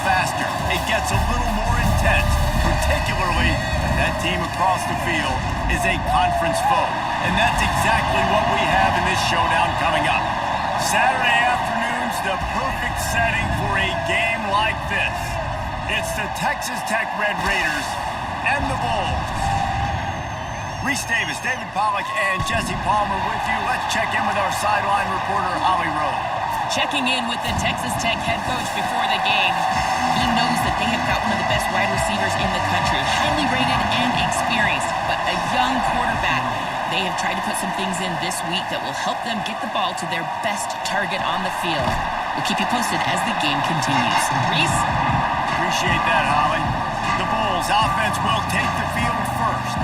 faster. It gets a little more intense, particularly when that team across the field is a conference foe. And that's exactly what we have in this showdown coming up. Saturday afternoon's the perfect setting for a game like this. It's the Texas Tech Red Raiders and the Bulls. Reese Davis, David Pollack, and Jesse Palmer with you. Let's check in with our sideline reporter, Holly Rowe. Checking in with the Texas Tech head coach before the game. He knows that they have got one of the best wide receivers in the country, highly rated and experienced, but a young quarterback. They have tried to put some things in this week that will help them get the ball to their best target on the field. We'll keep you posted as the game continues. Reese? Appreciate that, Holly. The Bulls offense will take the field first.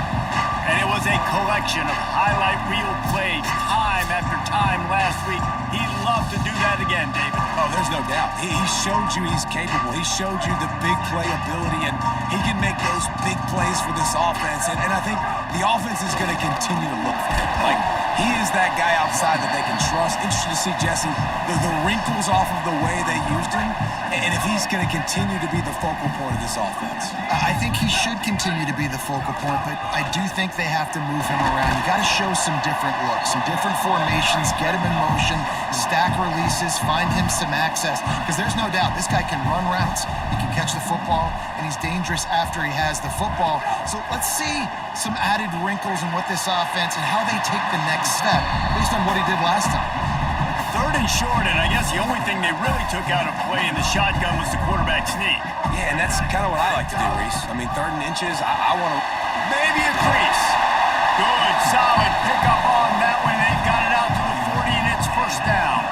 And it was a collection of highlight reel plays time after time last week. He'd love to do that again, David. Oh, there's no doubt. He showed you he's capable. He showed you the big play ability, and he can make those big plays for this offense. And I think the offense is going to continue to look for him. Like, he is that guy outside that they can trust. Interesting to see, Jesse, the wrinkles off of the way they used him, and if he's going to continue to be the focal point of this offense. I think he should continue to be the focal point, but I do think they have to move him around. You got to show some different looks, some different formations, get him in motion, stack releases, find him some access, because there's no doubt this guy can run routes, he can catch the football, and he's dangerous after he has the football. So let's see some added wrinkles in what this offense and how they take the next step based on what he did last time. Third and short, and I guess the only thing they really took out of play in the shotgun was the quarterback sneak. Yeah, and that's kind of what I like to do, Reese. I mean, 3rd and inches, I want to... Maybe a crease. Good, solid pickup on that one. They've got it out to the 40, and it's first down.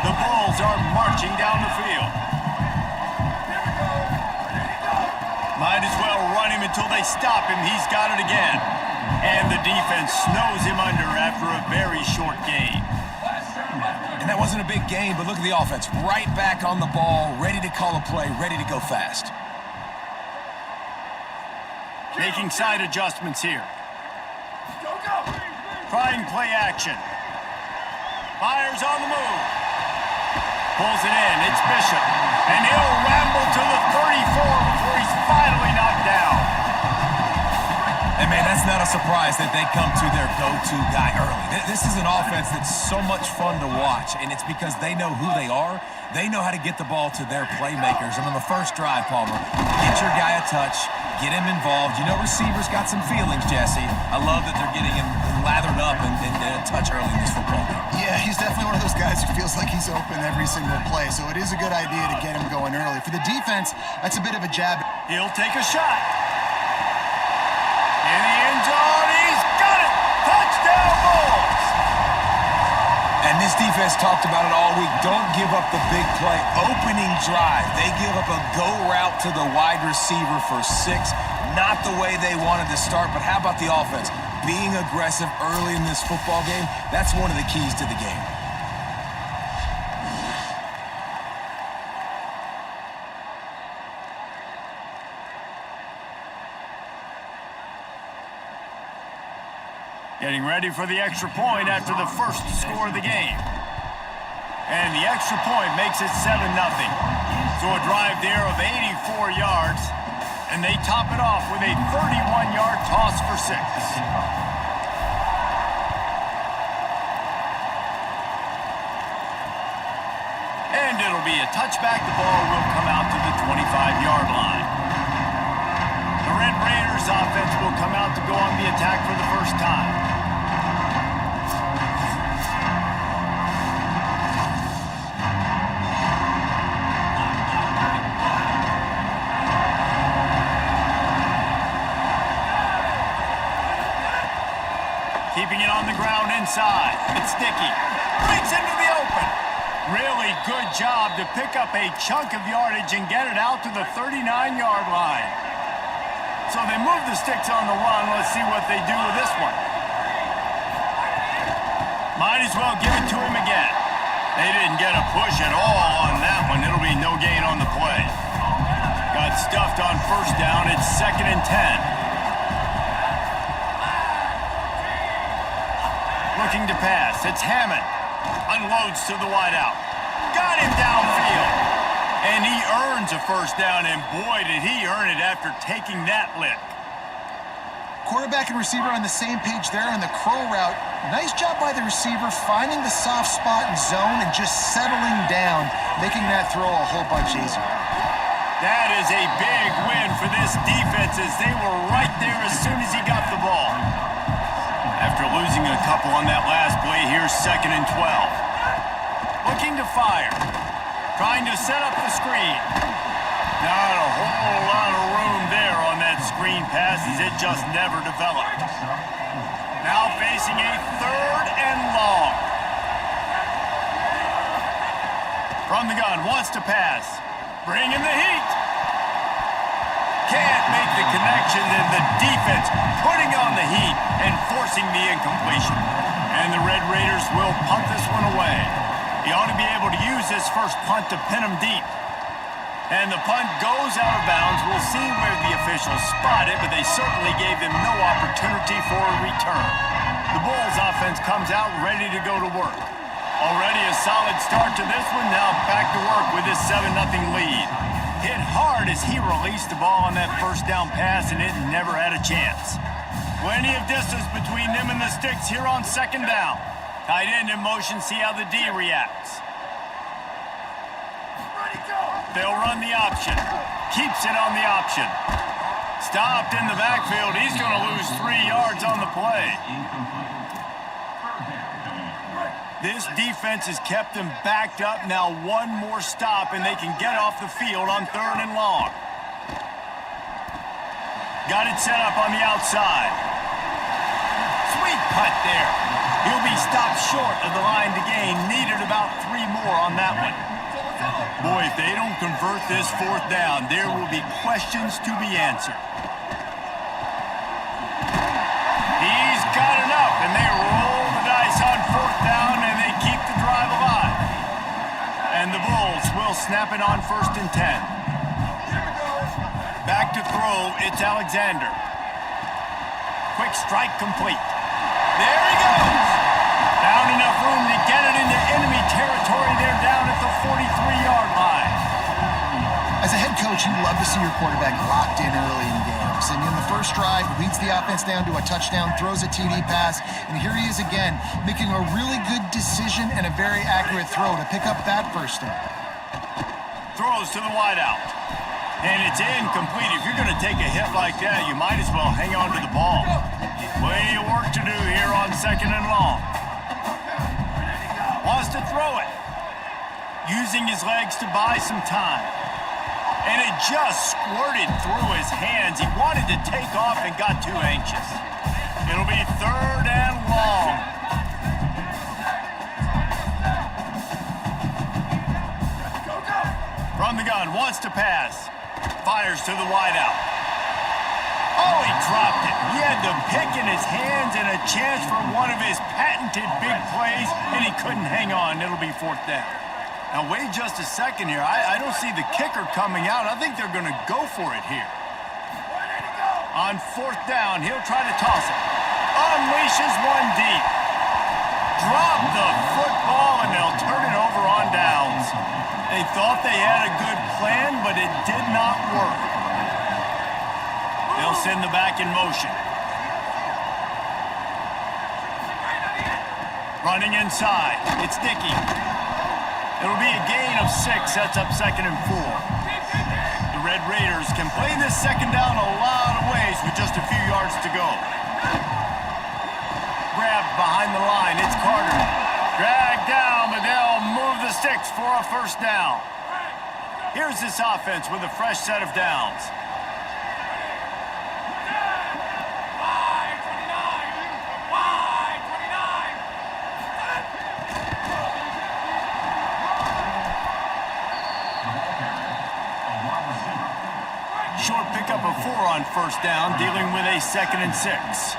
The Bulls are marching down the field. Might as well run him until they stop him. He's got it again. And the defense snows him under after a very short gain. And that wasn't a big gain, but look at the offense. Right back on the ball, ready to call a play, ready to go fast. Making side adjustments here. Trying play action. Fires on the move. Pulls it in. It's Bishop. And he'll ramble to the 34 before he's finally knocked down. And, man, that's not a surprise that they come to their go-to guy early. This is an offense that's so much fun to watch, and it's because they know who they are. They know how to get the ball to their playmakers. And on the first drive, Palmer, get your guy a touch, get him involved. You know receivers got some feelings, Jesse. I love that they're getting him lathered up and a touch early in this football game. Yeah, he's definitely one of those guys who feels like he's open every single play, so it is a good idea to get him going early. For the defense, that's a bit of a jab. He'll take a shot. In the end zone, he's got it! Touchdown, Bulls! And this defense talked about it all week. Don't give up the big play. Opening drive, they give up a go route to the wide receiver for 6. Not the way they wanted to start, but how about the offense? Being aggressive early in this football game, that's one of the keys to the game. Getting ready for the extra point after the first score of the game. And the extra point makes it 7-0. So a drive there of 84 yards, and they top it off with a 31-yard toss for 6. And it'll be a touchback. The ball will come out to the 25-yard line. The Red Raiders offense will come out to go on the attack for the first time. Keeping it on the ground inside. It's Dickey. Breaks into the open. Really good job to pick up a chunk of yardage and get it out to the 39-yard line. So they move the sticks on the run. Let's see what they do with this one. Might as well give it to him again. They didn't get a push at all on that one. It'll be no gain on the play. Got stuffed on first down. It's 2nd and 10. Looking to pass. It's Hammond. Unloads to the wideout. Got him downfield. And he earns a first down, and boy, did he earn it after taking that lick. Quarterback and receiver on the same page there on the crow route. Nice job by the receiver finding the soft spot and zone and just settling down, making that throw a whole bunch easier. That is a big win for this defense as they were right there as soon as he got the ball. After losing a couple on that last play, here's 2nd and 12. Looking to fire. Trying to set up the screen. Not a whole lot of room there on that screen pass as it just never developed. Now facing a 3rd and long. From the gun, wants to pass. Bringing the heat. Can't make the connection, and the defense putting on the heat and forcing the incompletion. And the Red Raiders will punt this one away. He ought to be able to use this first punt to pin him deep. And the punt goes out of bounds. We'll see where the officials spot it, but they certainly gave them no opportunity for a return. The Bulls offense comes out ready to go to work. Already a solid start to this one. Now back to work with this 7-0 lead. Hit hard as he released the ball on that first down pass, and it never had a chance. Plenty of distance between them and the sticks here on 2nd down. Tight end in motion, see how the D reacts. They'll run the option. Keeps it on the option. Stopped in the backfield. He's going to lose 3 yards on the play. This defense has kept them backed up. Now one more stop, and they can get off the field on 3rd and long. Got it set up on the outside. Sweet punt there. He'll be stopped short of the line to gain. Needed about 3 more on that one. Boy, if they don't convert this 4th down, there will be questions to be answered. He's got enough, and they roll the dice on 4th down, and they keep the drive alive. And the Bulls will snap it on 1st and 10. Back to throw, it's Alexander. Quick strike complete. There he goes. Found enough room to get it into enemy territory. They're down at the 43-yard line. As a head coach, you love to see your quarterback locked in early in games. And in the first drive, leads the offense down to a touchdown, throws a TD pass, and here he is again, making a really good decision and a very accurate throw to pick up that first down. Throws to the wideout. And it's incomplete. If you're going to take a hit like that, you might as well hang on to the ball. Plenty of work to do here on 2nd and long. Wants to throw it. Using his legs to buy some time. And it just squirted through his hands. He wanted to take off and got too anxious. It'll be 3rd and long. From the gun, wants to pass. Fires to the wideout. Oh, he dropped it. He had the pick in his hands and a chance for one of his patented big plays, and he couldn't hang on. It'll be 4th down. Now, wait just a second here. I don't see the kicker coming out. I think they're going to go for it here. On 4th down, he'll try to toss it. Unleashes one deep. Drop the football, and they'll turn it over on downs. They thought they had a good plan, but it did not work. They'll send the back in motion. Running inside. It's Dickey. It'll be a gain of 6. Sets up 2nd and 4. The Red Raiders can play this 2nd down a lot of ways with just a few yards to go. Grabbed behind the line. It's Carter. Dragged down, but they'll move the sticks for a 1st down. Here's this offense with a fresh set of downs. Short pickup of 4 on 1st down, dealing with a 2nd and 6.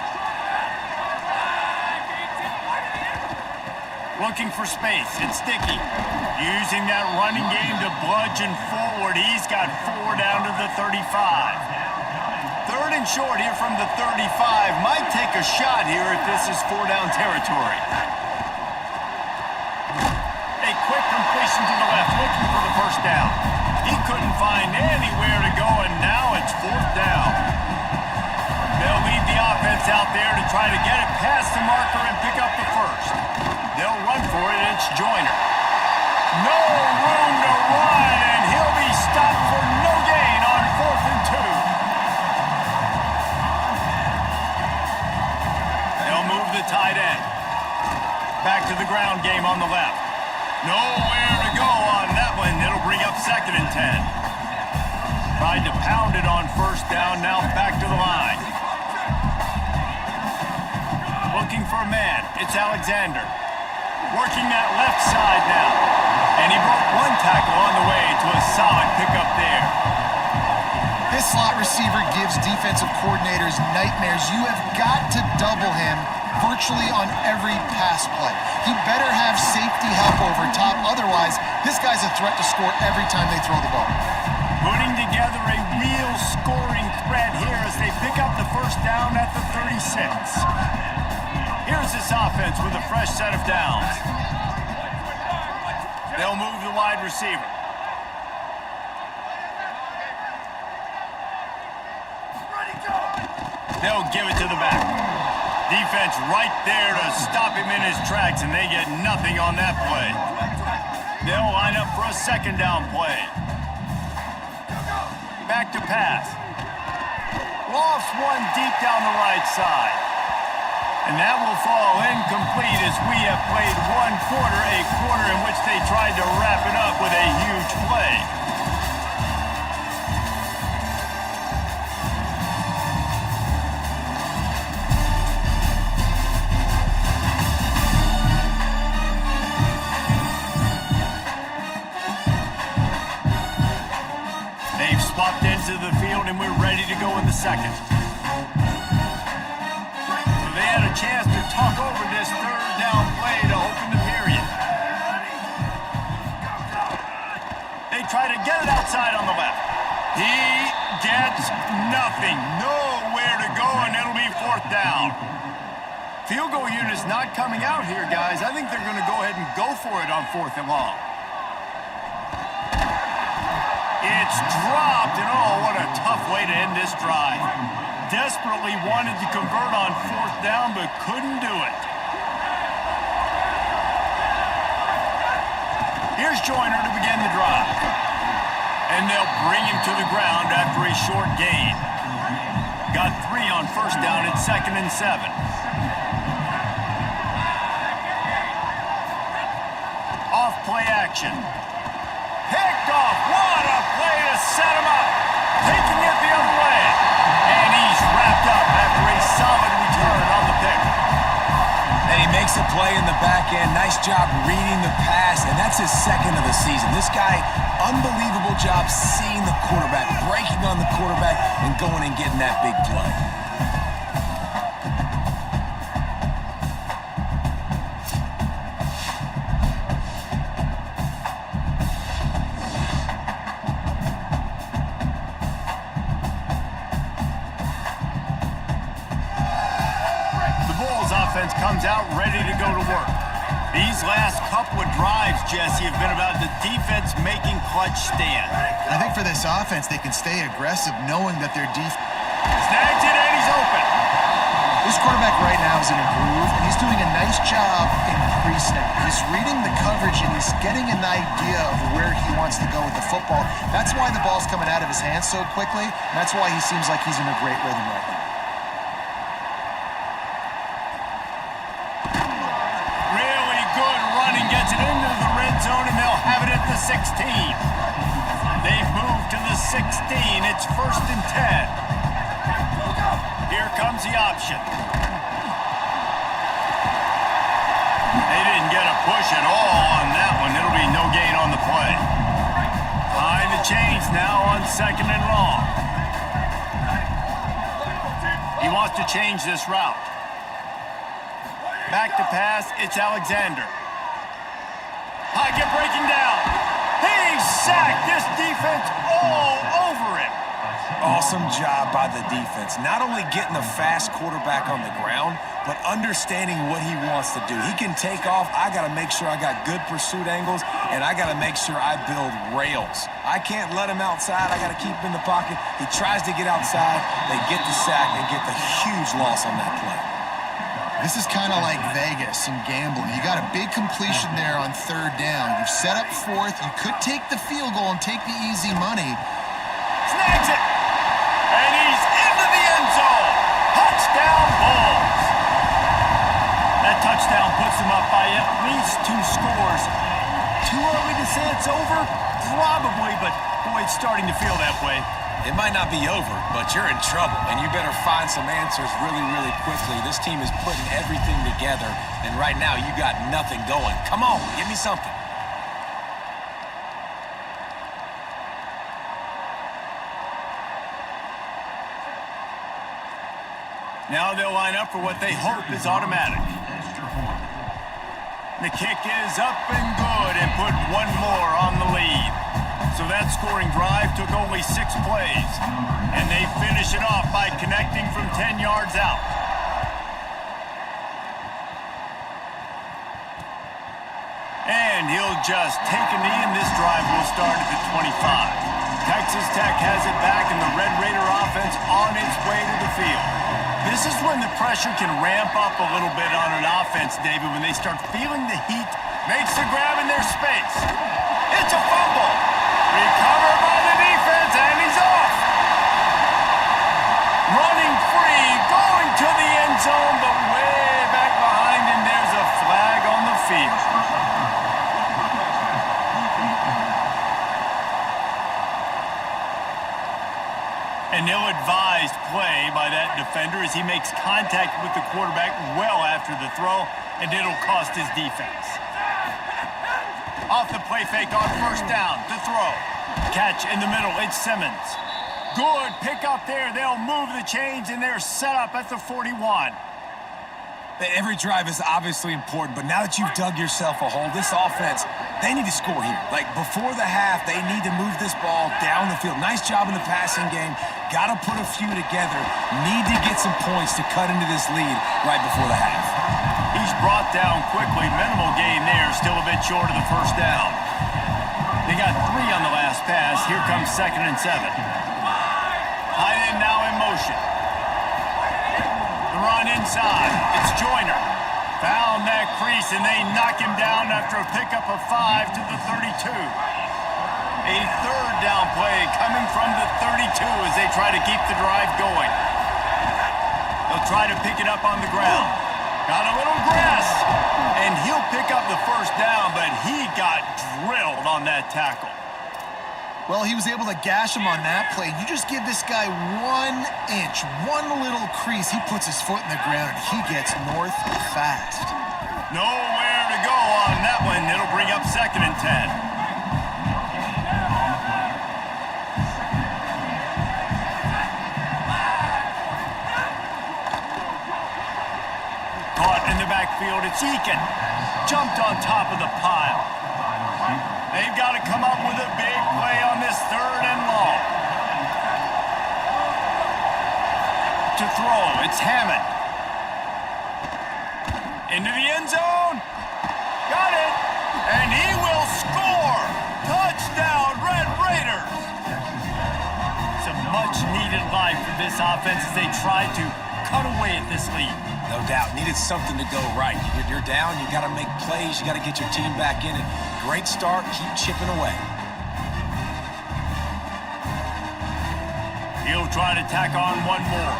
Looking for space, it's Dickey. Using that running game to bludgeon forward. He's got 4 down to the 35. 3rd and short here from the 35. Might take a shot here if this is 4 down territory. A quick completion to the left, looking for the 1st down. He couldn't find anywhere to go, and now it's 4th down. They'll lead the offense out there to try to get it past the marker and pick up the first. They'll run for it, and it's Joyner. No room to run, and he'll be stopped for no gain on 4th and 2. They'll move the tight end. Back to the ground game on the left. Nowhere to go on that one. It'll bring up 2nd and 10. Tried to pound it on 1st down, now back to the line. Looking for a man. It's Alexander. Working that left side now. And he broke 1 tackle on the way to a solid pickup there. This slot receiver gives defensive coordinators nightmares. You have got to double him virtually on every pass play. He better have safety help over top. Otherwise, this guy's a threat to score every time they throw the ball. Putting together a real scoring threat here as they pick up the 1st down at the 36. Here's this offense with a fresh set of downs. They'll move the wide receiver. They'll give it to the back. Defense right there to stop him in his tracks, and they get nothing on that play. They'll line up for a 2nd down play. Back to pass. Lofts one deep down the right side. And that will fall incomplete as we have played 1 quarter, a quarter in which they tried to wrap it up with a huge play. They've swapped into the field, and we're ready to go in the 2nd. So they had a chance to talk over this 3rd down play to open the period. They try to get it outside on the left. He gets nothing. Nowhere to go, and it'll be 4th down. Field goal unit's not coming out here, guys. I think they're going to go ahead and go for it on 4th and long. It's dropped, and oh, what a tough way to end this drive. Desperately wanted to convert on 4th down, but couldn't do it. Here's Joyner to begin the drive. And they'll bring him to the ground after a short gain. Got 3 on 1st down at 2nd and 7. Off play action. Picked off. What a play to set him up. Taking it the other way. And he's wrapped up after a solid return on the pick. And he makes a play in the back end. Nice job reading the pass, and that's his 2nd of the season. This guy, unbelievable job seeing the quarterback, breaking on the quarterback, and going and getting that big play. Comes out ready to go to work. These last couple of drives, Jesse, have been about the defense making clutch stand. I think for this offense, they can stay aggressive knowing that their defense... Snags it, and he's open. This quarterback right now is in a groove, and he's doing a nice job in pre-snap. He's reading the coverage, and he's getting an idea of where he wants to go with the football. That's why the ball's coming out of his hands so quickly, and that's why he seems like he's in a great rhythm right now. Gets it into the red zone, and they'll have it at the 16. They've moved to the 16. It's 1st and 10. Here comes the option. They didn't get a push at all on that one. It'll be no gain on the play. Behind the chains now on 2nd and long. He wants to change this route. Back to pass, it's Alexander. Pocket breaking down. He's sacked. This defense all over him. Awesome job by the defense. Not only getting a fast quarterback on the ground, but understanding what he wants to do. He can take off. I got to make sure I got good pursuit angles, and I got to make sure I build rails. I can't let him outside. I got to keep him in the pocket. He tries to get outside. They get the sack and get the huge loss on that play. This is kind of like Vegas and gambling. You got a big completion there on third down. You've set up fourth. You could take the field goal and take the easy money. Snags it. And he's into the end zone. Touchdown Bulls. That touchdown puts them up by at least 2 scores. Too early to say it's over? Probably, but boy, it's starting to feel that way. It might not be over, but you're in trouble, and you better find some answers really, really quickly. This team is putting everything together, and right now you got nothing going. Come on, give me something. Now they'll line up for what they hope is automatic. The kick is up and good and put one more on the lead. So that scoring drive took only 6 plays. And they finish it off by connecting from 10 yards out. And he'll just take a knee, and this drive will start at the 25. Texas Tech has it back, and the Red Raider offense on its way to the field. This is when the pressure can ramp up a little bit on an offense, David, when they start feeling the heat, makes the grab in their space. It's a fumble. Recovered by the defense, and he's off. Running free, going to the end zone, but way back behind him, there's a flag on the field. An ill-advised play by that defender as he makes contact with the quarterback well after the throw, and it'll cost his defense. Off the play fake on first down, the throw. Catch in the middle, it's Simmons. Good pick up there. They'll move the chains, and they're set up at the 41. Every drive is obviously important, but now that you've dug yourself a hole, this offense, they need to score here. Like, before the half, they need to move this ball down the field. Nice job in the passing game. Got to put a few together. Need to get some points to cut into this lead right before the half. He's brought down quickly. Minimal gain there. Still a bit short of the first down. They got 3 on the last pass. Here comes 2nd and 7. Tight end now in motion. The run inside. It's Joyner. Found that crease, and they knock him down after a pickup of 5 to the 32. A third down play coming from the 32 as they try to keep the drive going. They'll try to pick it up on the ground. Got a little grass, and he'll pick up the first down, but he got drilled on that tackle. Well, he was able to gash him on that play. You just give this guy 1 inch, one little crease, he puts his foot in the ground, and he gets north fast. Nowhere to go on that one. It'll bring up 2nd and 10. Caught in the backfield, it's Eakin. Jumped on top of the pile. They've got to come up with a big play on this 3rd and long. To throw, it's Hammond. Into the end zone. Got it. And he will score. Touchdown, Red Raiders. It's a much-needed life for this offense as they try to cut away at this lead. No doubt. Needed something to go right. You're down. You got to make plays. You got to get your team back in it. Great start. Keep chipping away. He'll try to tack on one more.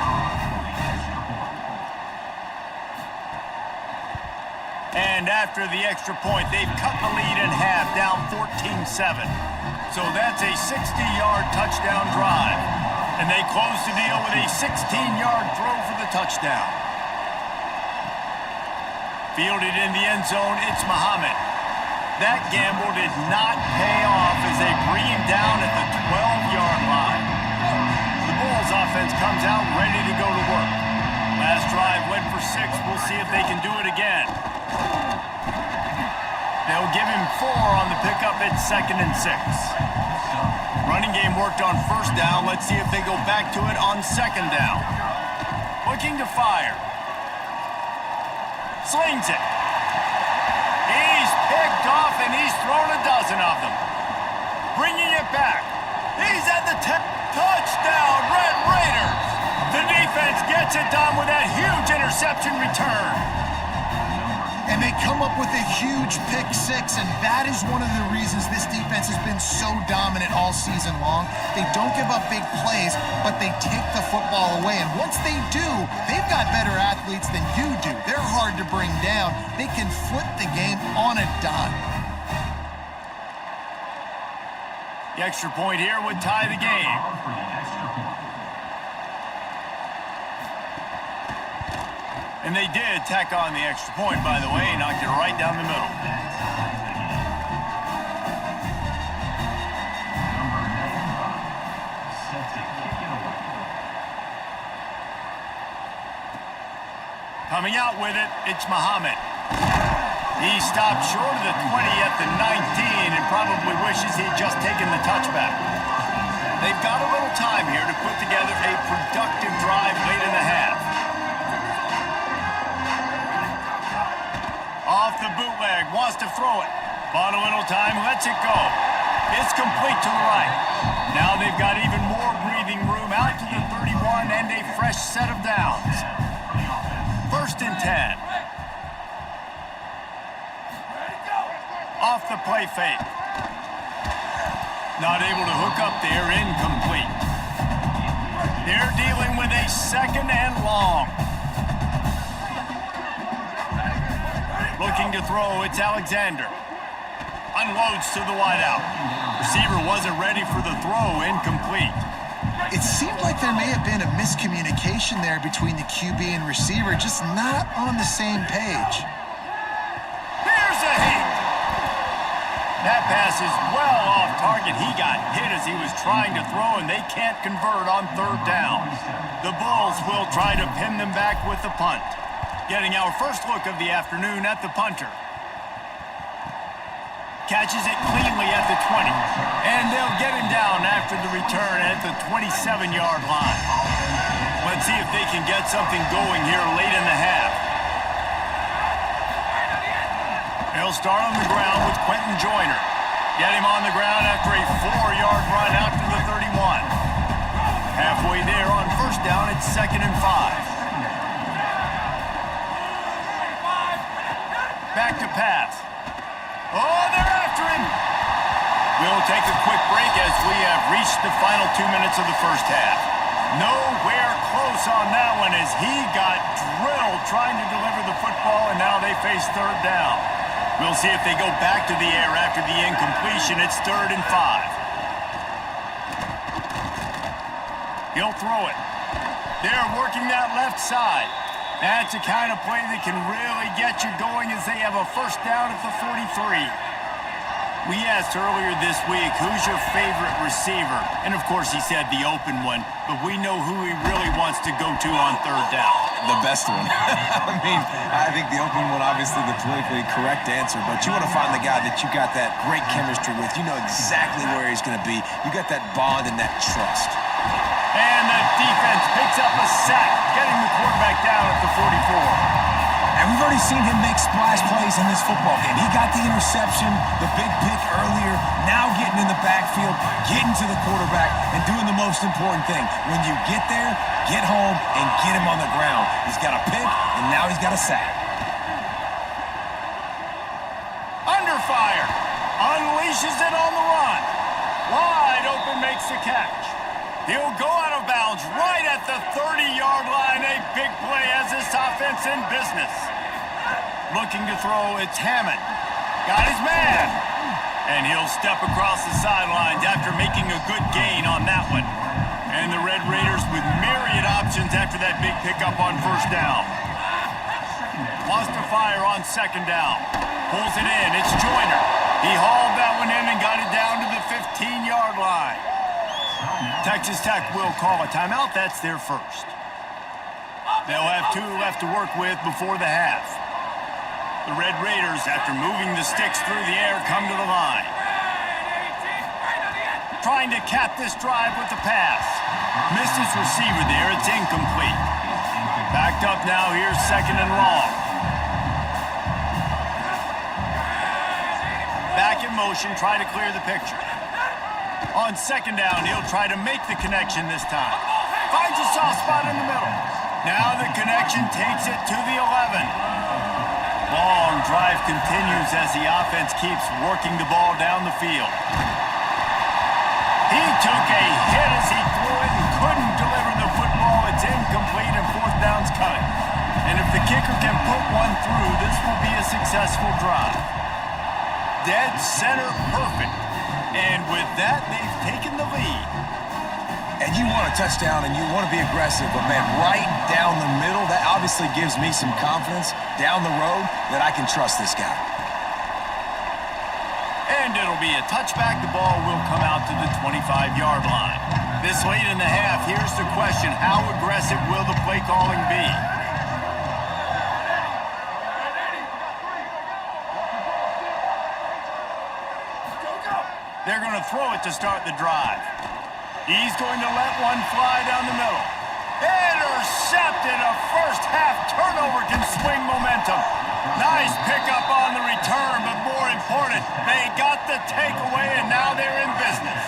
And after the extra point, they've cut the lead in half, down 14-7. So that's a 60-yard touchdown drive. And they close the deal with a 16-yard throw for the touchdown. Fielded in the end zone, it's Muhammad. That gamble did not pay off as they bring him down at the 12-yard line. The Bulls offense comes out ready to go to work. Last drive went for 6. We'll see if they can do it again. They'll give him 4 on the pickup at 2nd and 6. Running game worked on first down. Let's see if they go back to it on second down. Looking to fire. Slings it. He's picked off, and he's thrown a dozen of them. Bringing it back. He's at the touchdown, Red Raiders. The defense gets it done with that huge interception return. And they come up with a huge pick six, and that is one of the reasons this defense has been so dominant all season long. They don't give up big plays, but they take the football away. And once they do, they've got better athletes than you do. They're hard to bring down. They can flip the game on a dime. The extra point here would tie the game. And they did tack on the extra point, by the way, knocked it right down the middle. Coming out with it, it's Muhammad. He stopped short of the 20 at the 19 and probably wishes he'd just taken the touchback. They've got a little time here to put together a productive drive late in the half. Off the bootleg, wants to throw it. Bought a little time, lets it go. It's complete to the right. Now they've got even more breathing room out to the 31 and a fresh set of downs. 1st and 10. Off the play fake. Not able to hook up there, incomplete. They're dealing with a 2nd and long. Looking to throw, it's Alexander. Unloads to the wideout. Receiver wasn't ready for the throw, incomplete. It seemed like there may have been a miscommunication there between the QB and receiver, just not on the same page. Here's a hit. That pass is well off target. He got hit as he was trying to throw, and they can't convert on 3rd down. The Bulls will try to pin them back with the punt. Getting our first look of the afternoon at the punter. Catches it cleanly at the 20. And they'll get him down after the return at the 27-yard line. Let's see if they can get something going here late in the half. They'll start on the ground with Quentin Joyner. Get him on the ground after a 4-yard run out to the 31. Halfway there on first down, it's 2nd and 5. Back to pass. Oh, they're after him. We'll take a quick break as we have reached the final 2 minutes of the first half. Nowhere close on that one as he got drilled trying to deliver the football, and now they face 3rd down. We'll see if they go back to the air after the incompletion. It's 3rd and 5. He'll throw it. They're working that left side. That's the kind of play that can really get you going as they have a first down at the 43. We asked earlier this week, who's your favorite receiver? And of course he said the open one, but we know who he really wants to go to on 3rd down. The best one. I think the open one, obviously the politically correct answer, but you want to find the guy that you got that great chemistry with. You know exactly where he's going to be. You got that bond and that trust. And the defense picks up a sack, getting the quarterback down at the 44. And we've already seen him make splash plays in this football game. He got the interception, the big pick earlier, now getting in the backfield, getting to the quarterback, and doing the most important thing. When you get there, get home, and get him on the ground. He's got a pick, and now he's got a sack. Under fire. Unleashes it on the run. Wide open, makes the catch. He'll go out of bounds right at the 30-yard line. A big play as this offense in business. Looking to throw, it's Hammond. Got his man. And he'll step across the sidelines after making a good gain on that one. And the Red Raiders with myriad options after that big pickup on first down. Wants to fire on 2nd down. Pulls it in, it's Joyner. He hauled that one in and got it down to the 15-yard line. Texas Tech will call a timeout. That's their first. They'll have 2 left to work with before the half. The Red Raiders, after moving the sticks through the air, come to the line. trying to cap this drive with the pass. Missed his receiver there. It's incomplete. Backed up now. Here's 2nd and long. Back in motion. Try to clear the picture. On 2nd down, he'll try to make the connection this time. Finds a soft spot in the middle. Now the connection takes it to the 11. Long drive continues as the offense keeps working the ball down the field. He took a hit as he threw it and couldn't deliver the football. It's incomplete and 4th down's coming. And if the kicker can put one through, this will be a successful drive. Dead center perfect. And with that, they've taken the lead. And you want a touchdown and you want to be aggressive, but man, right down the middle, that obviously gives me some confidence down the road that I can trust this guy. And it'll be a touchback. The ball will come out to the 25-yard line. This late in the half, here's the question: how aggressive will the play calling be? They're going to throw it to start the drive. He's going to let one fly down the middle. Intercepted. A first-half turnover can swing momentum. Nice pickup on the return, but more important, they got the takeaway, and now they're in business.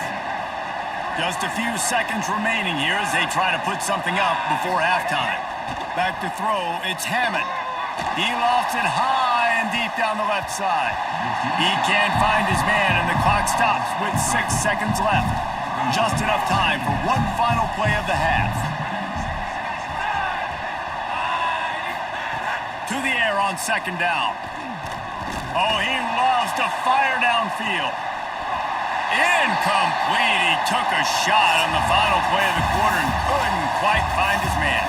Just a few seconds remaining here as they try to put something up before halftime. Back to throw, it's Hammond. He lofts it high and deep down the left side. He can't find his man, and the clock stops with 6 seconds left. Just enough time for one final play of the half. To the air on 2nd down. Oh, he loves to fire downfield. Incomplete. He took a shot on the final play of the quarter and couldn't quite find his man.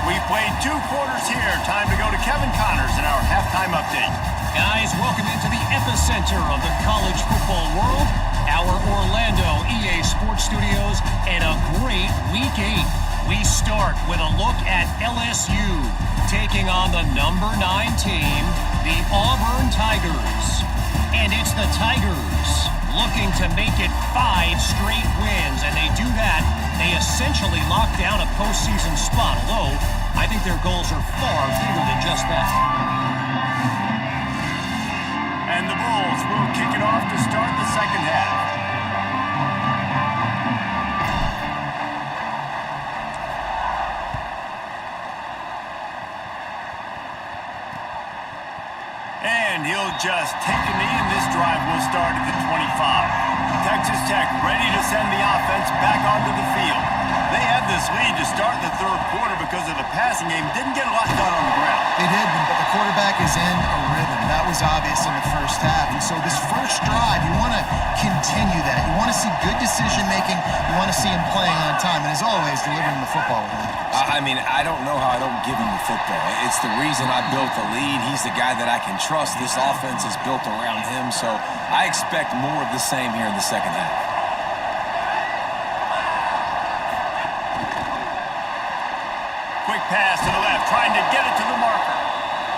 We played 2 quarters here. Time to go to Kevin Connors in our halftime update. Guys, welcome into the epicenter of the college football world, our Orlando EA Sports Studios, and a great Week 8. We start with a look at LSU taking on the number 9 team, the Auburn Tigers. And it's the Tigers looking to make it 5 straight wins, and they do that. They essentially lock down a postseason spot, although I think their goals are far bigger than just that. And the Bulls will kick it off to start the second half. And he'll just take a knee, and this drive will start at the 25. Texas Tech ready to send the offense back onto the field. They had this lead to start the 3rd quarter because of the passing game. Didn't get a lot done on the ground. They did, but the quarterback is in a rhythm. That was obvious in the first half. And so this first drive, you want to continue that. You want to see good decision-making. You want to see him playing on time. And as always, delivering the football with him. I mean, I don't know how I don't give him the football. It's the reason I built the lead. He's the guy that I can trust. This offense is built around him, so I expect more of the same here in the second half. Quick pass to the left, trying to get it to the marker.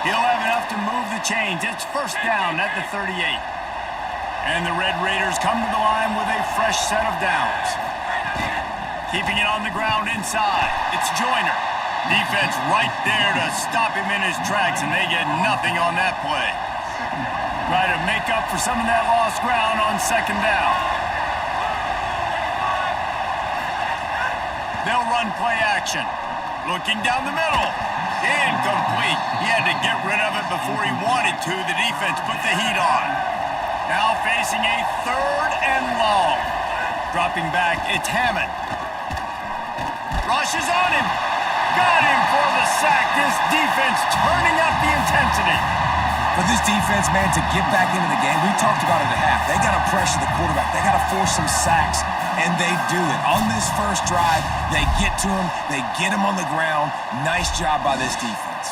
He'll have enough to move the chains. It's 1st down at the 38. And the Red Raiders come to the line with a fresh set of downs. Keeping it on the ground inside. It's Joyner. Defense right there to stop him in his tracks, and they get nothing on that play. Try to make up for some of that lost ground on 2nd down. They'll run play action. Looking down the middle. Incomplete. He had to get rid of it before he wanted to. The defense put the heat on. Now facing a 3rd and long. Dropping back, it's Hammond. Rushes on him. Got him for the sack. This defense turning up the intensity. For this defense, man, to get back into the game, we talked about it at half. They got to pressure the quarterback. They got to force some sacks, and they do it. On this first drive, they get to him. They get him on the ground. Nice job by this defense.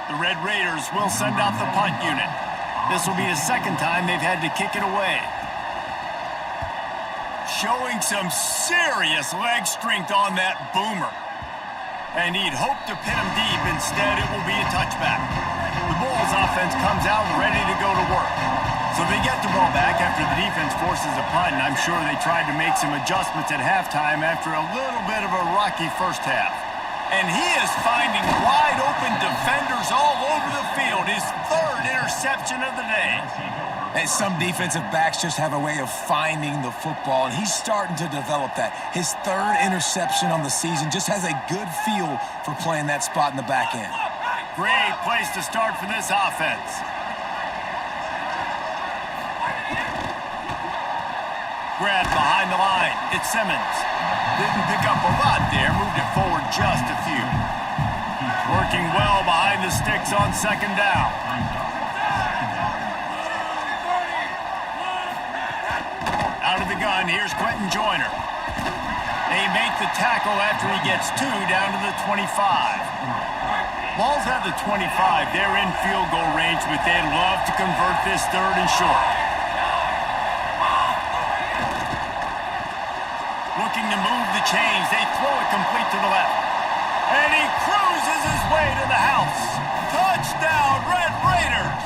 The Red Raiders will send out the punt unit. This will be the 2nd time they've had to kick it away. Showing some serious leg strength on that boomer. And he'd hoped to pin him deep. Instead, it will be a touchback. The Bulls offense comes out ready to go to work. So they get the ball back after the defense forces a punt, and I'm sure they tried to make some adjustments at halftime after a little bit of a rocky first half. And he is finding wide-open defenders all over the field. His third interception of the day. And some defensive backs just have a way of finding the football, and he's starting to develop that. His third interception on the season just has a good feel for playing that spot in the back end. Great place to start for this offense. Grab behind the line. It's Simmons. Didn't pick up a lot there. Moved it forward just a few. Working well behind the sticks on second down. Out of the gun, here's Quentin Joyner. They make the tackle after he gets 2 down to the 25. Ball's at the 25. They're in field goal range, but they'd love to convert this third and short. Looking to move the chains. They throw it complete to the left. And he cruises his way to the house. Touchdown, Red Raiders!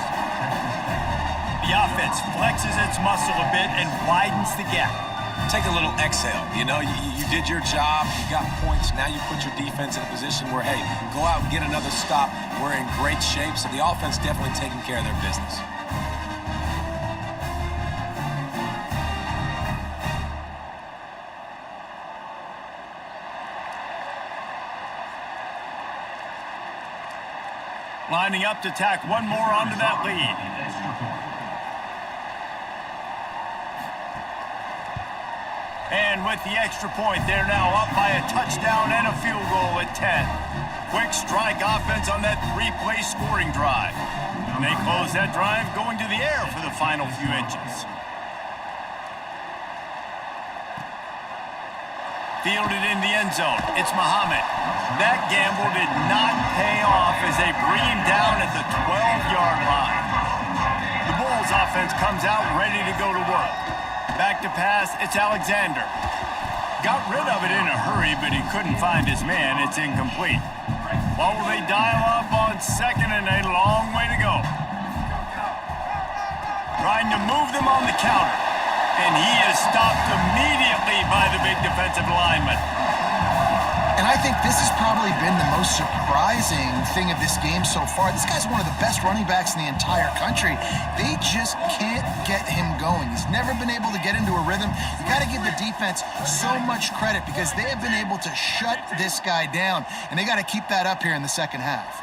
The offense flexes its muscle a bit and widens the gap. Take a little exhale. You know, you did your job. You got points. Now you put your defense in a position where, hey, go out and get another stop. We're in great shape. So the offense definitely taking care of their business. Lining up to tack one more onto that lead. And with the extra point, they're now up by a touchdown and a field goal at 10. Quick strike offense on that 3-play scoring drive. And they close that drive going to the air for the final few inches. Fielded in the end zone. It's Muhammad. That gamble did not pay off as they bring him down at the 12-yard line. The Bulls offense comes out ready to go to work. Back to pass, it's Alexander. Got rid of it in a hurry, but he couldn't find his man. It's incomplete. Well, will they dial up on second and a long way to go? Trying to move them on the counter. And he is stopped immediately by the big defensive lineman. And I think this has probably been the most surprising thing of this game so far. This guy's one of the best running backs in the entire country. They just can't get him going. He's never been able to get into a rhythm. You got to give the defense so much credit because they have been able to shut this guy down, and they got to keep that up here in the second half.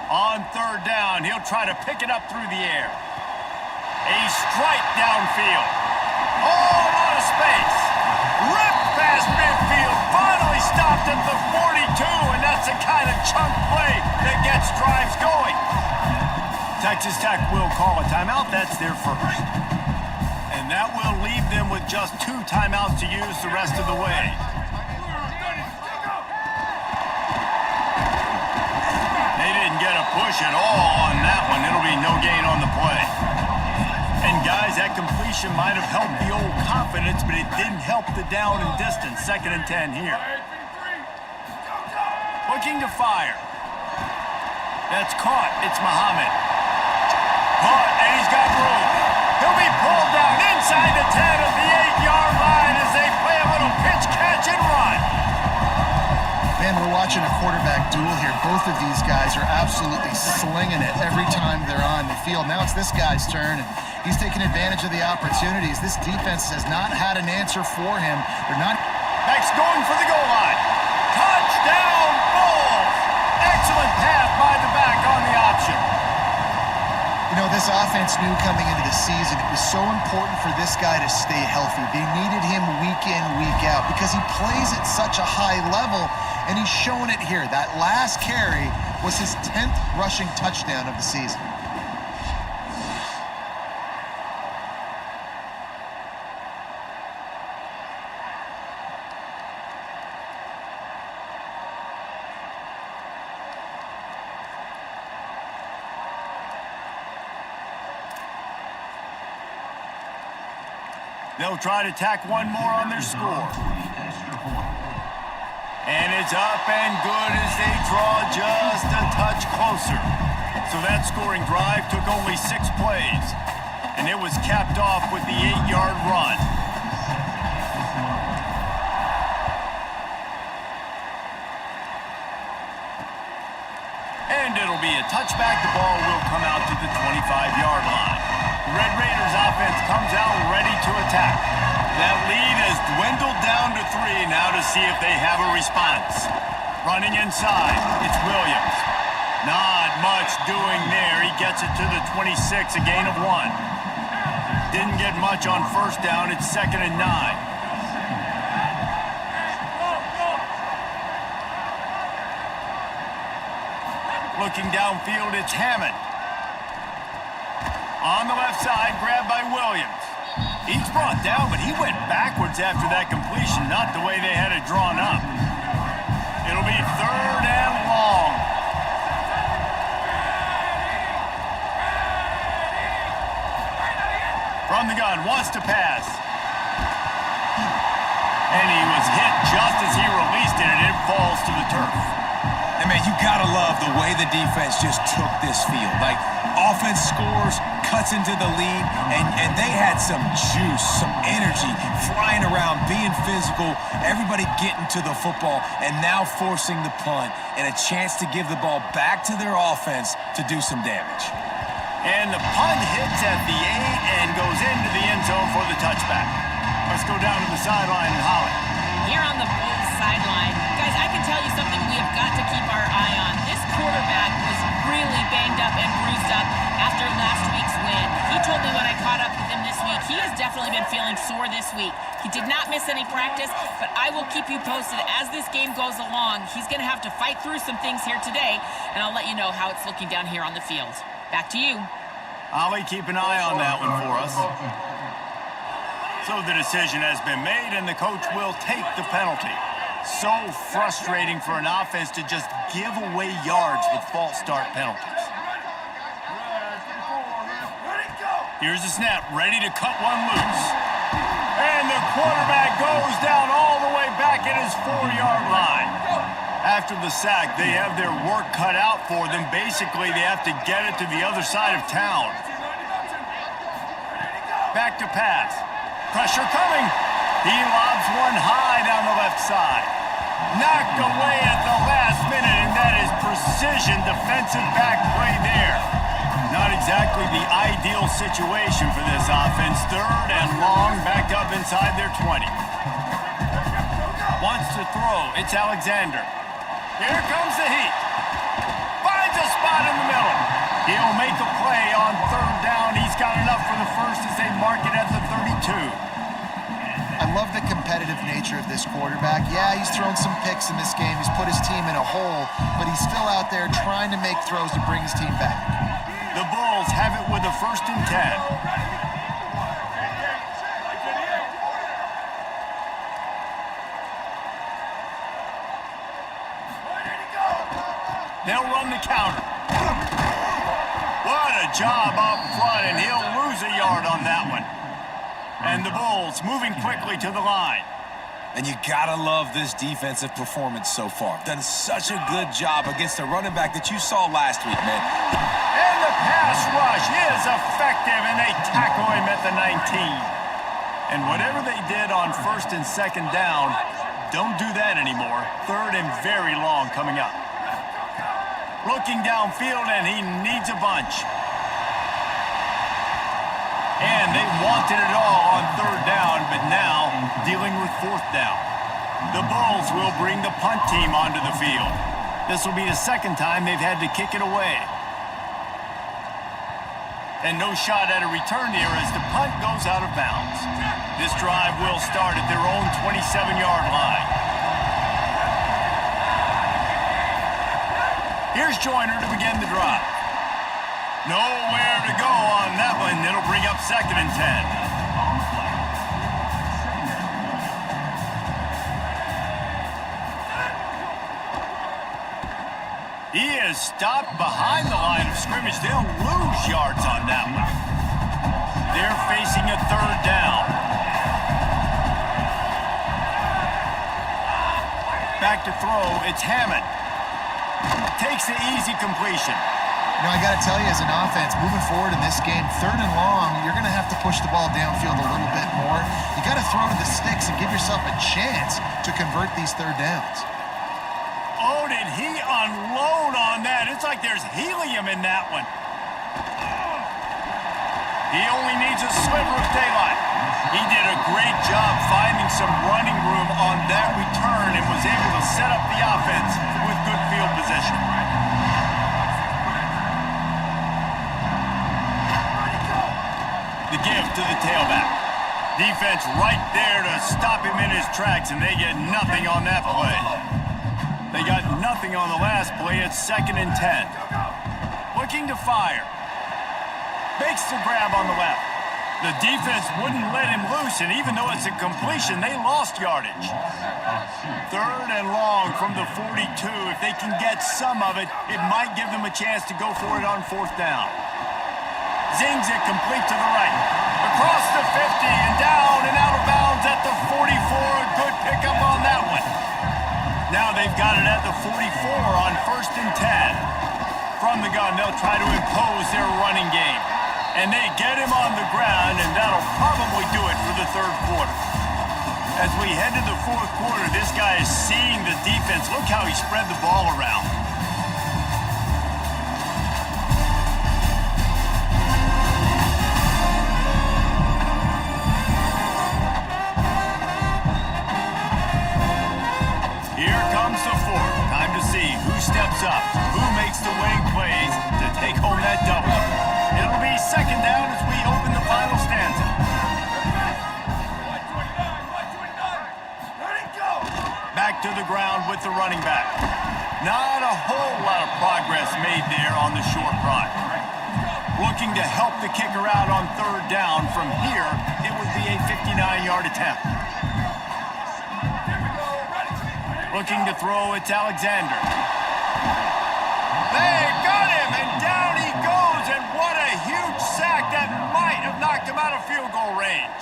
On third down, he'll try to pick it up through the air. A strike downfield. Oh, a lot of space. Ripped past midfield. Finally stopped at the 42, and that's the kind of chunk play that gets drives going. Texas Tech will call a timeout. That's their first. And that will leave them with just 2 timeouts to use the rest of the way. They didn't get a push at all on that one. It'll be no gain on the play. And guys, that completion might have helped the old confidence, but it didn't help the down and distance. 2nd and 10 here. Looking to fire. That's caught. It's Muhammad. Caught, and he's got room. He'll be pulled down inside the 10 of the 8-yard line as they play a little pitch, catch, and run. Man, we're watching a quarterback duel here. Both of these guys are absolutely slinging it every time they're on the field. Now it's this guy's turn, and he's taking advantage of the opportunities. This defense has not had an answer for him. They're not... Next, going for the goal line. Touchdown, Bulls! Excellent pass by the back on the option. You know, this offense knew coming into the season it was so important for this guy to stay healthy. They needed him week in, week out because he plays at such a high level, and he's shown it here. That last carry was his 10th rushing touchdown of the season. They'll try to tack one more on their score. And it's up and good as they draw just a touch closer. So that scoring drive took only 6 plays. And it was capped off with the 8-yard run. And it'll be a touchback. The ball will come out to the 25-yard line. The Red Raiders offense comes out ready to attack. That lead has dwindled down to 3 now to see if they have a response. Running inside, it's Williams. Not much doing there. He gets it to the 26, a gain of 1. Didn't get much on first down. It's 2nd and 9. Looking downfield, it's Hammond. On the left side, grabbed by Williams. He's brought down, but he went backwards after that completion, not the way they had it drawn up. It'll be 3rd and long. From the gun, wants to pass. And he was hit just as he released it, and it falls to the turf. And man, you gotta love the way the defense just took this field. Like, offense scores, cuts into the lead, and they had some juice, some energy, flying around, being physical, everybody getting to the football, and now forcing the punt, and a chance to give the ball back to their offense to do some damage. And the punt hits at the 8 and goes into the end zone for the touchback. Let's go down to the sideline and Holly. Here on the Bulls sideline, guys, I can tell you something we have got to keep our eye on. This quarterback was really banged up and bruised up after last week's win. He told me when I caught up with him this week, he has definitely been feeling sore this week. He did not miss any practice, but I will keep you posted as this game goes along. He's going to have to fight through some things here today, and I'll let you know how it's looking down here on the field. Back to you. Ollie, keep an eye on that one for us. So the decision has been made, and the coach will take the penalty. So frustrating for an offense to just give away yards with false start penalties. Here's the snap, ready to cut one loose. And the quarterback goes down all the way back at his 4-yard line. After the sack, they have their work cut out for them. Basically, they have to get it to the other side of town. Back to pass. Pressure coming. He lobs one high down the left side. Knocked away at the last minute, and that is precision defensive back play there. Not exactly the ideal situation for this offense. 3rd and long, backed up inside their 20. Wants to throw. It's Alexander. Here comes the heat. Finds a spot in the middle. He'll make a play on 3rd down. He's got enough for the first as they mark it at the 32. I love the competitive nature of this quarterback. Yeah, he's thrown some picks in this game. He's put his team in a hole, but he's still out there trying to make throws to bring his team back. The Bulls have it with a 1st and 10. They'll run the counter. What a job up front, and he'll lose a yard on that one. And the Bulls moving quickly to the line. And you gotta love this defensive performance so far. Done such a good job against the running back that you saw last week, man. And the pass rush is effective, and they tackle him at the 19. And whatever they did on 1st and 2nd down, don't do that anymore. 3rd and very long coming up. Looking downfield, and he needs a bunch. And they wanted it all on 3rd down, but now dealing with 4th down. The Bulls will bring the punt team onto the field. This will be the 2nd time they've had to kick it away. And no shot at a return here as the punt goes out of bounds. This drive will start at their own 27-yard line. Here's Joyner to begin the drive. Nowhere to go on that one. It'll bring up 2nd and 10. He is stopped behind the line of scrimmage. They'll lose yards on that one. They're facing a 3rd down. Back back to throw. It's Hammond. Takes the easy completion. You know, I got to tell you, as an offense, moving forward in this game, 3rd and long, you're going to have to push the ball downfield a little bit more. You got to throw to the sticks and give yourself a chance to convert these 3rd downs. Oh, did he unload on that? It's like there's helium in that one. He only needs a sliver of daylight. He did a great job finding some running room on that return and was able to set up the offense with good field position. The give to the tailback. Defense right there to stop him in his tracks, and they get nothing on that play. They got nothing on the last play. It's 2nd and 10. Looking to fire. Makes the grab on the left. The defense wouldn't let him loose, and even though it's a completion, they lost yardage. 3rd and long from the 42. If they can get some of it, it might give them a chance to go for it on 4th down. Zings it complete to the right. Across the 50 and down and out of bounds at the 44. A good pickup on that one. Now they've got it at the 44 on 1st and 10. From the gun, they'll try to impose their running game. And they get him on the ground, and that'll probably do it for the 3rd quarter. As we head to the 4th quarter, this guy is seeing the defense. Look how he spread the ball around. Here comes the 4th. Time to see who steps up, who makes the winning plays to take home that double. It'll be 2nd down as we open the final stanza. Back to the ground with the running back. Not a whole lot of progress made there on the short run. Looking to help the kicker out on 3rd down. From here, it would be a 59-yard attempt. Looking to throw, it's Alexander. They got him, and down he goes, and what a huge sack that might have knocked him out of field goal range.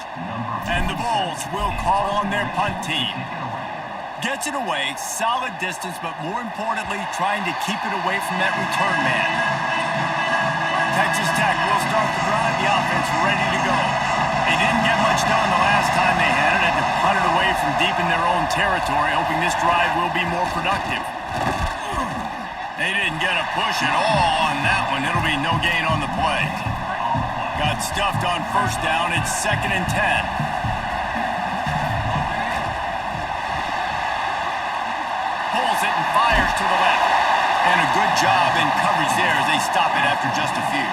And the Bulls will call on their punt team. Gets it away, solid distance, but more importantly, trying to keep it away from that return man. Texas Tech will start the drive, the offense ready to go. They didn't get much done the last time they had it to punt it away from deep in their own territory, hoping this drive will be more productive. They didn't get a push at all on that one. It'll be no gain on the play. Got stuffed on 1st down. It's 2nd and 10. Pulls it and fires to the left. And a good job in coverage there as they stop it after just a few.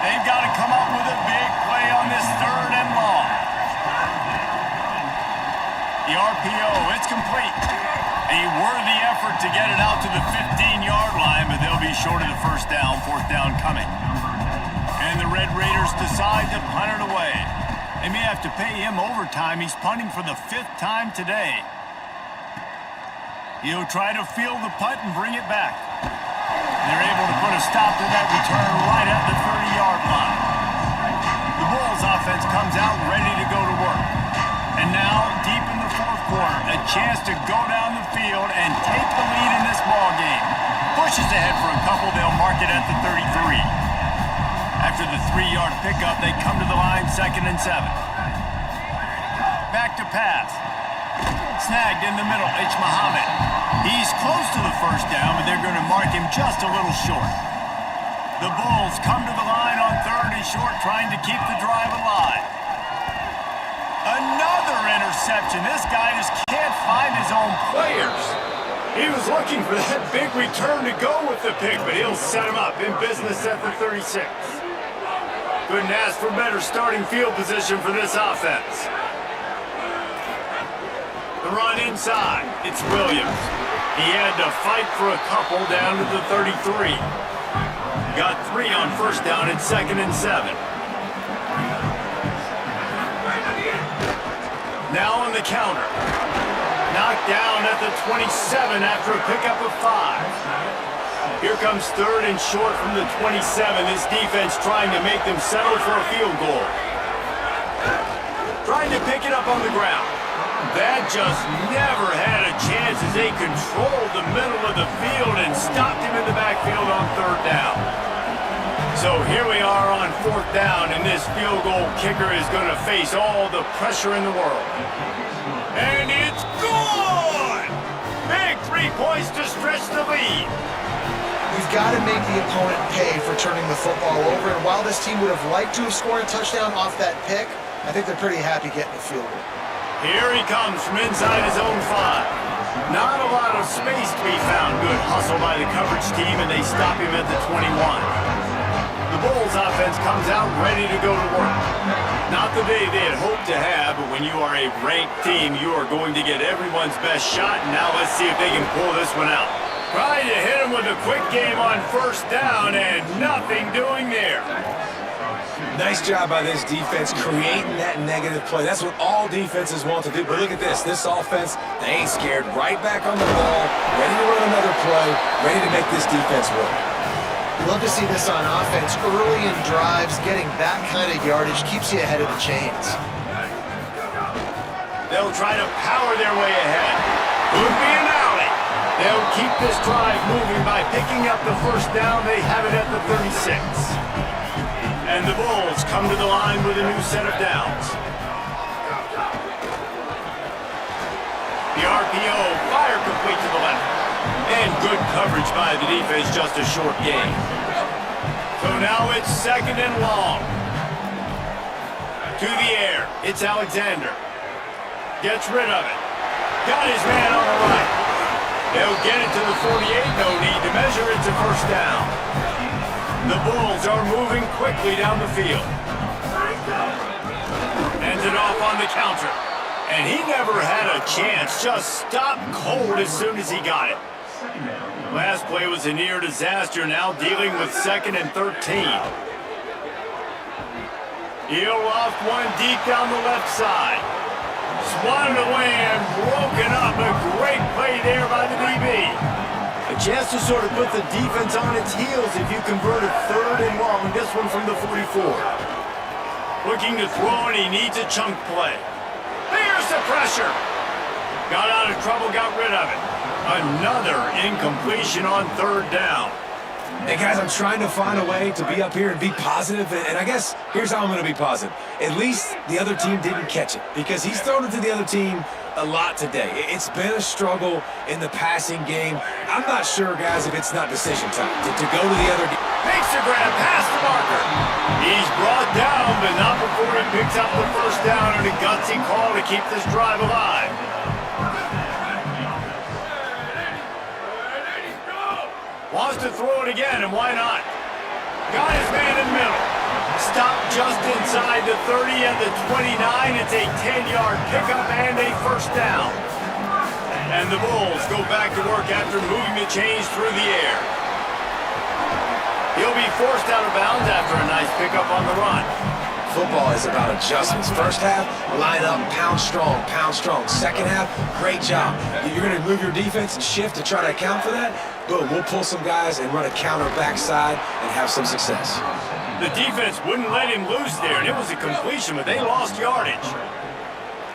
They've got to come up with a big play on this 3rd and long. The RPO, it's complete. A worthy effort to get it out to the 15-yard line, but they'll be short of the 1st down, 4th down coming. And the Red Raiders decide to punt it away. They may have to pay him overtime. He's punting for the 5th time today. He'll try to field the punt and bring it back. They're able to put a stop to that return right at the 30-yard line. The Bulls offense comes out ready to go to work. And now, deep in the 4th quarter, a chance to go down the field and take the lead in this ball game. Pushes ahead for a couple, they'll mark it at the 33. After the 3-yard pickup, they come to the line, 2nd and 7. Back to pass. Snagged in the middle, it's Muhammad. He's close to the 1st down, but they're going to mark him just a little short. The Bulls come to the line on 3rd and short, trying to keep the drive alive. Another interception. This guy just can't find his own players. He was looking for that big return to go with the pick, but he'll set him up in business at the 36. Couldn't ask for better starting field position for this offense. The run inside. It's Williams. He had to fight for a couple down to the 33. Got 3 on 1st down at 2nd and 7. Now on the counter. Knocked down at the 27 after a pickup of 5. Here comes 3rd and short from the 27. This defense trying to make them settle for a field goal. Trying to pick it up on the ground. That just never had a chance as they controlled the middle of the field and stopped him in the backfield on third down. So here we are on fourth down, and this field goal kicker is going to face all the pressure in the world. And it's good! Big 3 points to stretch the lead. You've got to make the opponent pay for turning the football over, and while this team would have liked to have scored a touchdown off that pick, I think they're pretty happy getting a field goal. Here he comes from inside his own 5. Not a lot of space to be found. Good hustle by the coverage team, and they stop him at the 21. The Bulls offense comes out ready to go to work. Not the day they had hoped to have, but when you are a ranked team, you are going to get everyone's best shot. And now let's see if they can pull this one out. Trying to hit him with a quick game on first down, and nothing doing there. Nice job by this defense creating that negative play. That's what all defenses want to do. But look at this. This offense, they ain't scared. Right back on the ball, ready to run another play, ready to make this defense work. You love to see this on offense. Early in drives, getting that kind of yardage keeps you ahead of the chains. They'll try to power their way ahead. Could be an alley. They'll keep this drive moving by picking up the first down. They have it at the 36. And the Bulls come to the line with a new set of downs. The RPO, fire complete to the left. And good coverage by the defense, just a short gain. So now it's second and long. To the air, it's Alexander. Gets rid of it. Got his man on the right. They'll get it to the 48, no need to measure, it's a first down. The Bulls are moving quickly down the field. Ends it off on the counter. And he never had a chance, just stopped cold as soon as he got it. Last play was a near disaster, now dealing with 2nd and 13. He'll loft one deep down the left side. Swatted away and broken up. A great play there by the DB. A chance to sort of put the defense on its heels if you convert a 3rd and long. This one from the 44. Looking to throw, and he needs a chunk play. There's the pressure. Got out of trouble, got rid of it. Another incompletion on 3rd down. Hey, guys, I'm trying to find a way to be up here and be positive, and I guess here's how I'm going to be positive. At least the other team didn't catch it, because he's thrown it to the other team a lot today. It's been a struggle in the passing game. I'm not sure, guys, if it's not decision time to go to the other team. Makes a grab past the marker. He's brought down, but not before he picks up the first down and a gutsy call to keep this drive alive. Wants to throw it again, and why not? Got his man in the middle. Stopped just inside the 30 and the 29. It's a 10-yard pickup and a first down. And the Bulls go back to work after moving the chains through the air. He'll be forced out of bounds after a nice pickup on the run. Football is about adjustments. First half, line up, pound strong, pound strong. Second half, great job. You're going to move your defense and shift to try to account for that. Boom, we'll pull some guys and run a counter backside and have some success. The defense wouldn't let him loose there, and it was a completion, but they lost yardage.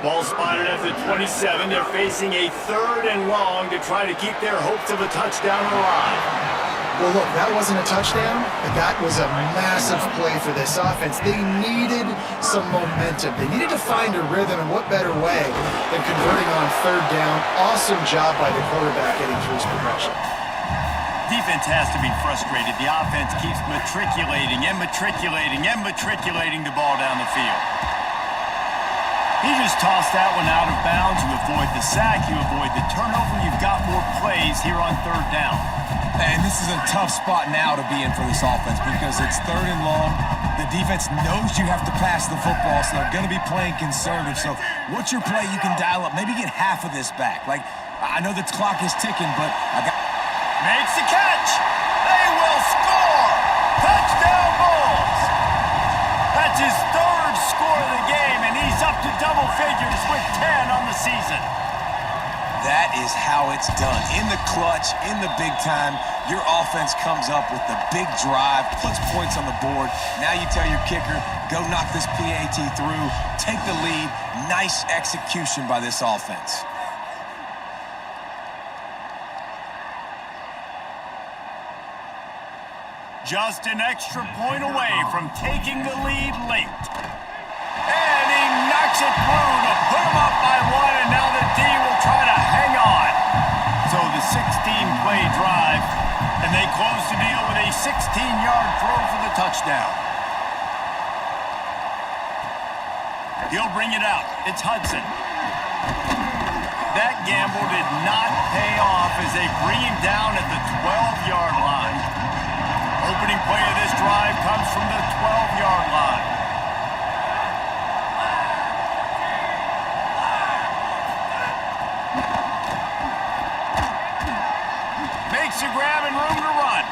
Ball spotted at the 27. They're facing a 3rd and long to try to keep their hopes of a touchdown alive. Well, look, that wasn't a touchdown, but that was a massive play for this offense. They needed some momentum. They needed to find a rhythm, and what better way than converting on 3rd down. Awesome job by the quarterback getting through his progression. Defense has to be frustrated. The offense keeps matriculating and matriculating and matriculating the ball down the field. He just tossed that one out of bounds. You avoid the sack, you avoid the turnover. You've got more plays here on 3rd down. And this is a tough spot now to be in for this offense because it's 3rd and long. The defense knows you have to pass the football, so they're going to be playing conservative. So what's your play you can dial up? Maybe get half of this back. Like, I know the clock is ticking, but I got... Makes the catch. They will score. Touchdown Bulls. That's his 3rd score of the game, and he's up to double figures with 10 on the season. That is how how it's done. In the clutch, in the big time, your offense comes up with the big drive, puts points on the board. Now you tell your kicker, go knock this PAT through, take the lead. Nice execution by this offense. Just an extra point away from taking the lead late. And he knocks it through to put him up by one, and now the D will try to hang on. So the 16-play drive, and they close the deal with a 16-yard throw for the touchdown. He'll bring it out. It's Hudson. That gamble did not pay off as they bring him down at the 12-yard line. Opening play of this drive comes from the 12-yard line. Makes a grab and room to run.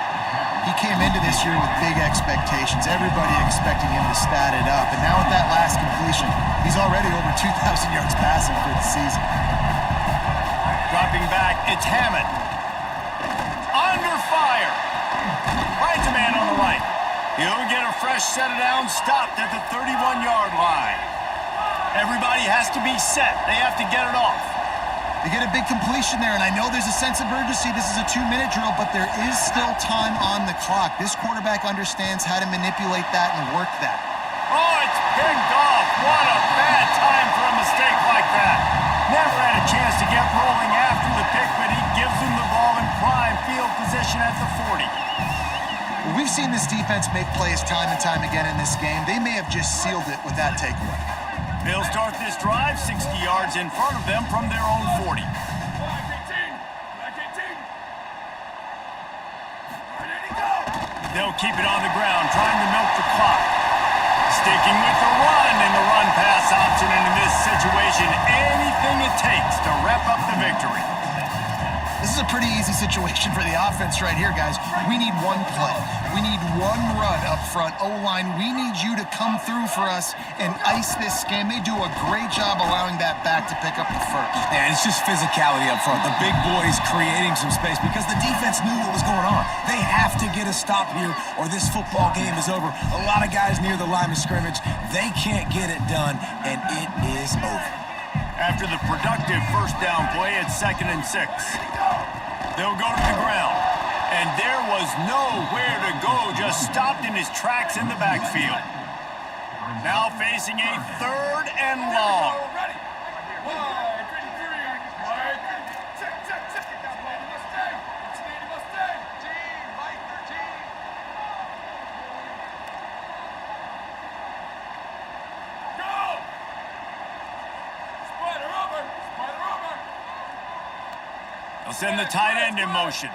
He came into this year with big expectations. Everybody expecting him to stat it up. And now with that last completion, he's already over 2,000 yards passing for the season. Dropping back, it's Hammond. Under fire. Finds a man on the right. He'll get a fresh set of downs, stopped at the 31-yard line. Everybody has to be set. They have to get it off. They get a big completion there, and I know there's a sense of urgency. This is a 2-minute drill, but there is still time on the clock. This quarterback understands how to manipulate that and work that. Oh, it's picked off. What a bad time for a mistake like that. Never had a chance to get rolling after the pick, but he gives him the ball in prime field position at the 40. Well, we've seen this defense make plays time and time again in this game. They may have just sealed it with that takeaway. They'll start this drive 60 yards in front of them from their own 40. They'll keep it on the ground, trying to milk the clock. Sticking with the run in the run-pass option, and in this situation, anything it takes to wrap up the victory. This is a pretty easy situation for the offense right here, guys. We need one play. We need one run up front. O-line, we need you to come through for us and ice this game. They do a great job allowing that back to pick up the first. And it's just physicality up front. The big boys creating some space because the defense knew what was going on. They have to get a stop here or this football game is over. A lot of guys near the line of scrimmage, they can't get it done, and it is over. After the productive first down play at 2nd and 6. They'll go to the ground. And there was nowhere to go, just stopped in his tracks in the backfield. Now facing a 3rd and long. They'll send the tight end in motion.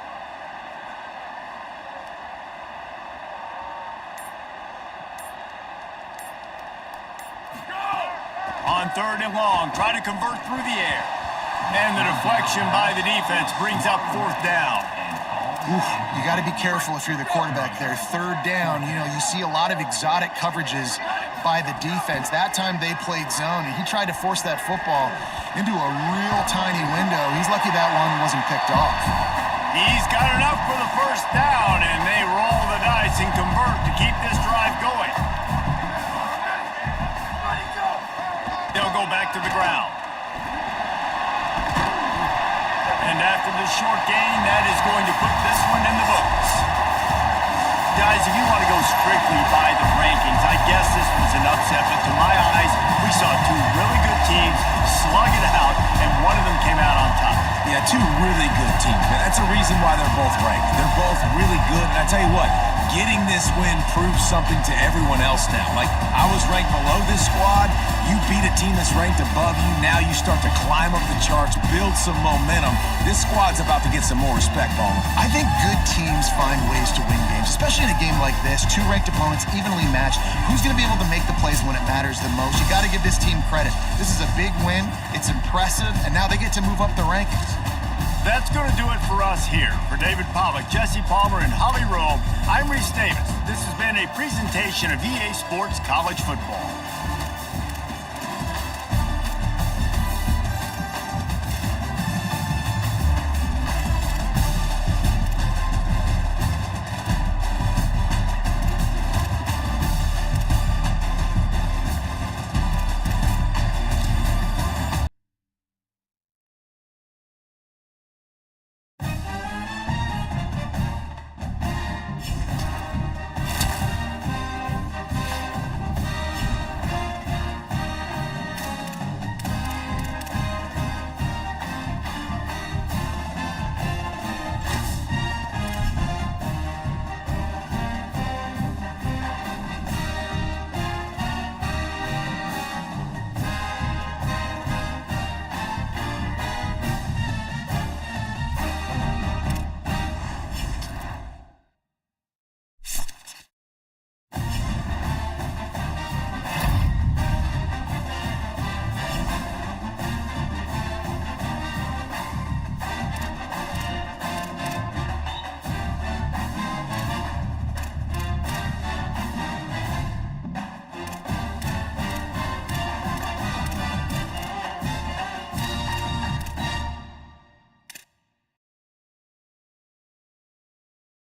On 3rd and long, try to convert through the air. And the deflection by the defense brings up 4th down. Oof, you got to be careful if you're the quarterback there. 3rd down, you see a lot of exotic coverages by the defense. That time they played zone, and he tried to force that football into a real tiny window. He's lucky that one wasn't picked off. He's got enough for the first down, and they roll the dice and convert to keep this drive going. They'll go back to the ground. And after the short gain, that is going to put this one in the books. Guys, if you want to go strictly by the rankings, I guess this was an upset, but to my eyes, we saw 2 really good teams slug it out, and one of them came out on top. Yeah, 2 really good teams, man. That's a reason why they're both ranked. They're both really good, and I tell you what, getting this win proves something to everyone else now. Like, I was ranked below this squad. You beat a team that's ranked above you. Now you start to climb up the charts, build some momentum. This squad's about to get some more respect, Bowman. I think good teams find ways to win games, especially in a game like this. 2 ranked opponents evenly matched. Who's going to be able to make the plays when it matters the most? You got to give this team credit. This is a big win. It's impressive, and now they get to move up the rankings. That's going to do it for us here. For David Pollack, Jesse Palmer, and Holly Rowe, I'm Reese Davis. This has been a presentation of EA Sports College Football.